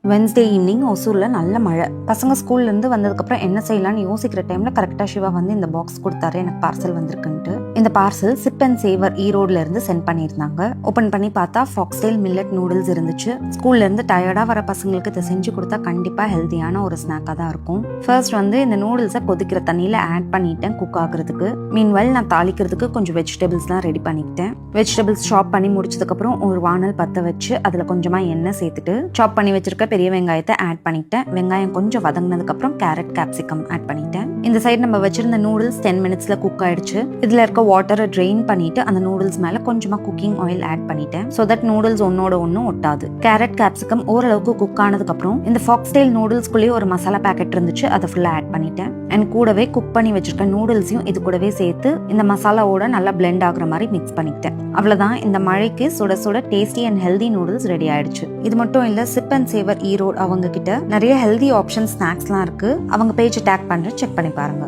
Wednesday evening ஒசூரில் நல்ல மழை. பசங்க ஸ்கூல்லேருந்து வந்ததுக்கப்புறம் என்ன செய்யலாம்னு யோசிக்கிற டைமில் கரெக்டாக சிவா வந்து இந்த பாக்ஸ் கொடுத்தாரு, எனக்கு பார்சல் வந்திருக்குன்ட்டு. இந்த பார்சல் சிப் அண்ட் சேவர் ஈரோடுல இருந்து சென்ட் பண்ணியிருந்தாங்க. ஓப்பன் பண்ணி பார்த்தா ஃபாக்ஸ்டெயில் மில்லட் நூடுல்ஸ் இருந்துச்சு. ஸ்கூல்லேருந்து டயர்டாக வர பசங்களுக்கு இதை செஞ்சு கொடுத்தா கண்டிப்பாக ஹெல்த்தியான ஒரு ஸ்நாக்காக தான் இருக்கும். ஃபர்ஸ்ட் வந்து இந்த நூடுல்ஸை கொதிக்கிற தண்ணியில் ஆட் பண்ணிட்டேன் குக் ஆகுறதுக்கு. மீன்வெல் நான் தாளிக்கிறதுக்கு கொஞ்சம் வெஜிடபிள்ஸ்லாம் ரெடி பண்ணிக்கிட்டேன். வெஜிடபிள்ஸ் சாப் பண்ணி முடிச்சதுக்கப்புறம் ஒரு வானல் பற்ற வச்சு அதில் கொஞ்சமாக எண்ணெய் சேர்த்துட்டு சாப் பண்ணி வச்சிருக்க பெரிய வெங்காயத்தை ஆட் பண்ணிட்டேன். வெங்காயம் கொஞ்சம் வதங்கினதுக்கு அப்புறம் கேரட் கேப்சிகம் ஆட் பண்ணிட்டேன். இந்த சைடு நம்ம வச்சிருந்த நூடுல்ஸ் 10 மினிட்ஸ்ல குக் ஆயிடுச்சு. இதுல இருக்க வாட்டரை ட்ரெயின் பண்ணிட்டு அந்த நூடுல்ஸ் மேல கொஞ்சமா குக்கிங் ஆயில் ஆட் பண்ணிட்டேன். சோ தட் நூடுல்ஸ் ஒன்னோட ஒன்னும் ஒட்டாது. கேரட் கேப்சிகம் ஓரளவுக்கு குக் ஆனதுக்கு அப்புறம் இந்த ஃபாக்ஸ்டெயில் நூடுல்ஸ்குள்ளேயே ஒரு மசாலா பேக்கெட் இருந்துச்சு, அதை ஃபுல்லா ஆட் பண்ணிட்டேன். அண்ட் கூடவே குக் பண்ணி வச்சிருக்க நூடுல்ஸையும் இது கூடவே சேர்த்து இந்த மசாலாவோட நல்லா பிளெண்ட் ஆகுற மாதிரி மிக்ஸ் பண்ணிக்கிட்டேன். அவ்வளவுதான், இந்த மழைக்கு சுட சுட tasty and healthy noodles ready ஆயிடுச்சு. இது மட்டும் இல்ல, சிப் அண்ட் சேவர் ஈரோடு அவங்க கிட்ட நிறைய ஹெல்தி ஆப்ஷன் ஸ்நாக்ஸ்லாம் இருக்கு. அவங்க பேஜ் டேக் பண்ற, செக் பண்ணி பாருங்க.